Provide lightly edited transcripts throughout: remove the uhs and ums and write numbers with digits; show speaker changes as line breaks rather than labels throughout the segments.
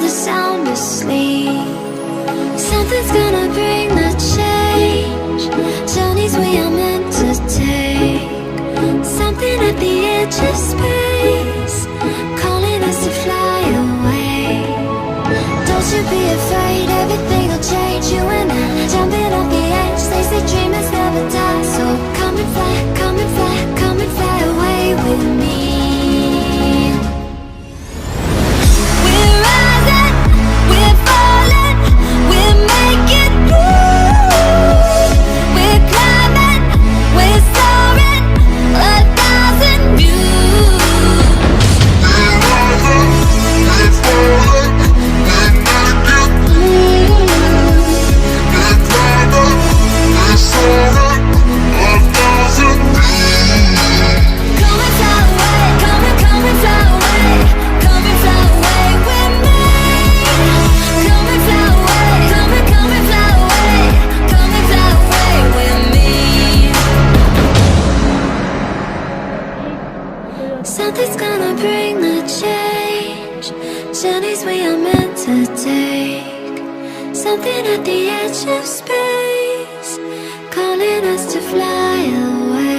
the sound asleep. Something's gonna bring the change. Journeys we are meant to take. Something at the edge of space, calling us to fly away. Don't you be afraid, everything will change. You and I, jumping off the edge. They say dreamers never die. So come and fly, come and fly, come and fly away with me. We're rising, we're falling, we're making moves. We're climbing, we're soaring, 1,000 views.
We're rising, we're falling, we're making moves. We're climbing, we're soaring, 1,000 views.
Come and fly away, come and fly away, come and fly away with me. Come and fly away, come and fly away, come and fly away with me. Something's gonna bring the change. Journeys we are meant to take. Something at the edge of space, calling us to fly away.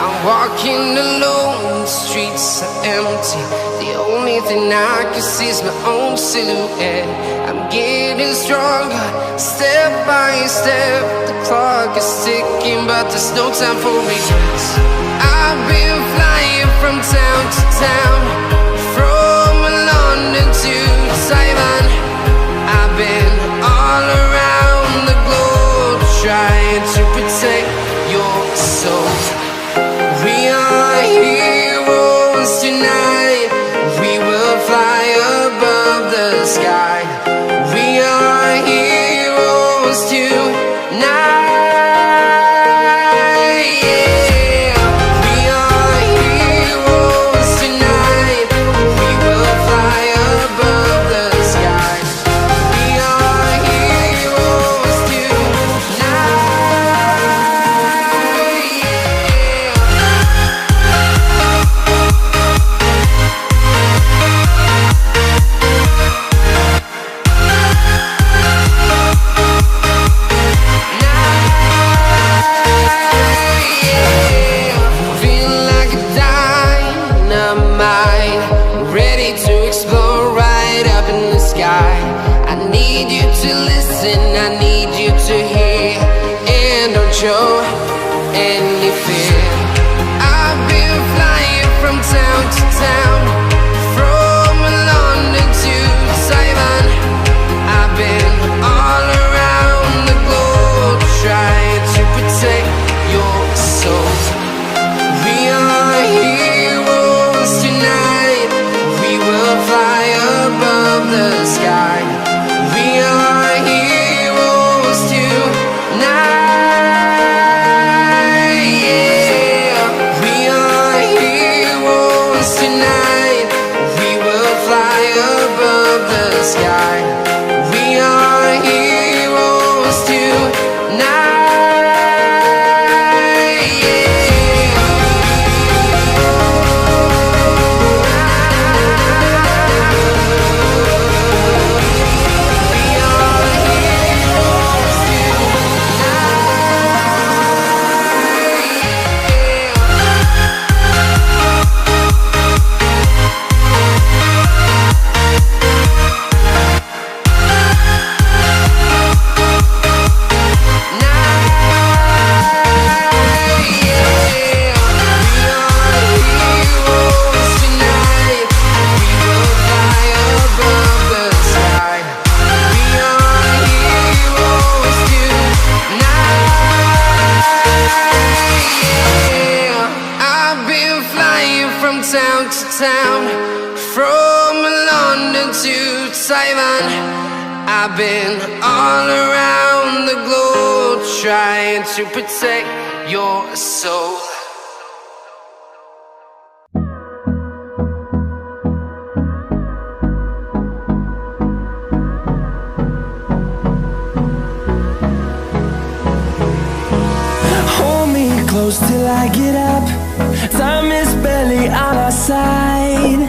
I'm walking alone, the streets are empty. The only thing I can see is my own silhouette. I'm getting stronger, step by step. The clock is ticking, but there's no time for regrets. I've been flying from town to town, from London to Taiwan. I've been all around the globe, trying to protect your soul. We are heroes tonight. We will fly above the sky. We are heroes tonight. Yeah. We are heroes tonight. We will fly above the sky. We are heroes tonight. Yeah. Feel like a dynamite, ready to explode right up in the sky. I need you to listen, I need you to hear, and don't show any fear. I've been flying from town to town, from London to Taiwan. I've been all around the globe, trying to protect your soul. We are heroes tonight. We will fly above the sky. We are heroes tonight. Yeah. We are heroes tonight. We will fly above the sky. We are heroes tonight. Yeah. We are heroes town to town, from London to Taiwan. I've been all around the globe, trying to protect your soul.
close till I get up. Time is barely on our side.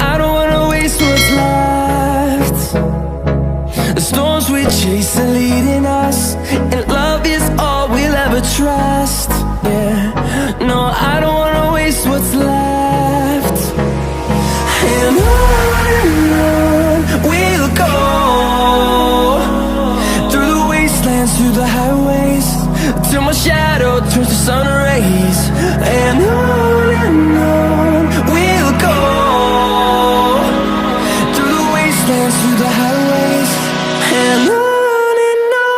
I don't wanna waste what's left. The storms we chase are leading us, and love is all we'll ever trust. Yeah, no, I don't wanna waste what's left. And on we'll go, through the wastelands, through the highways, till my shadow turns to sun rays. And on we'll go, through the wastelands, through the highways, and on we'll go.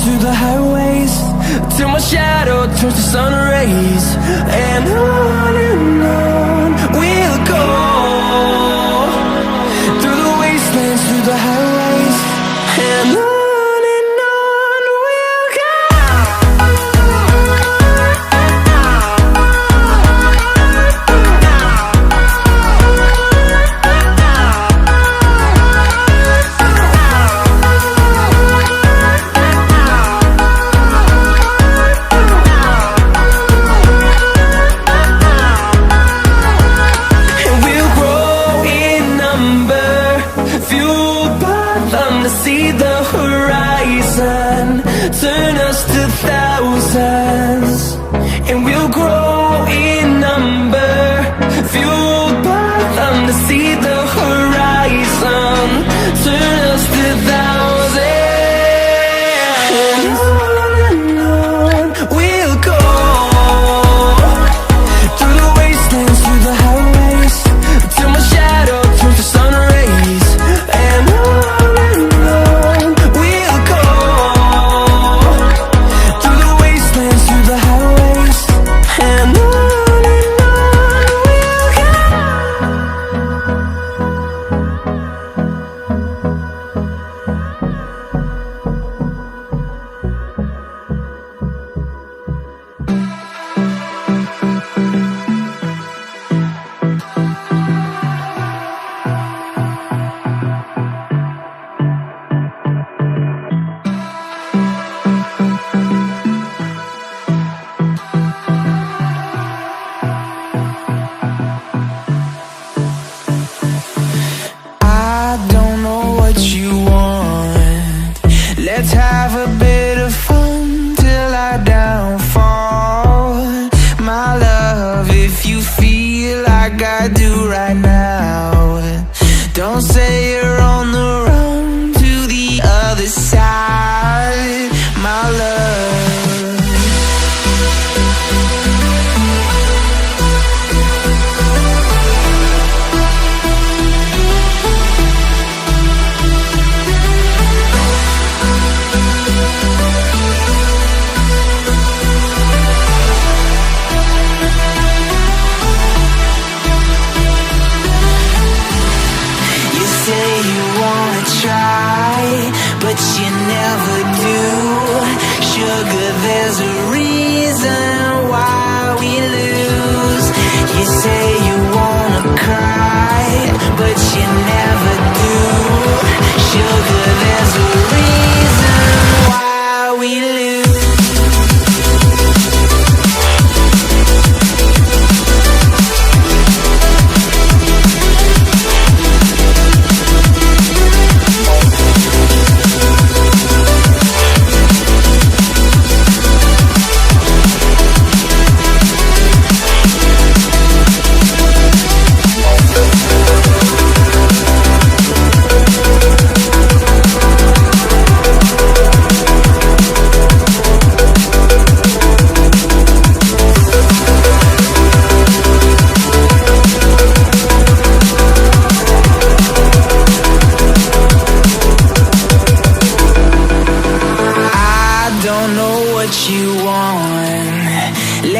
Through the highways, till my shadow turns to sun rays. And on we'll go, through the wastelands, through the highways, and on we'll go.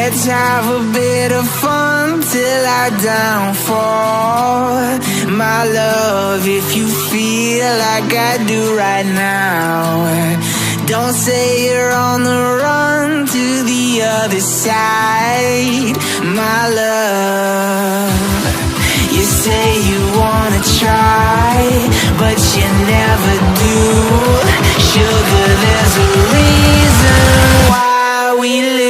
Let's have a bit of fun till our downfall. My love, if you feel like I do right now, don't say you're on the run to the other side. My love, you say you wanna try, but you never do. Sugar, there's a reason why we live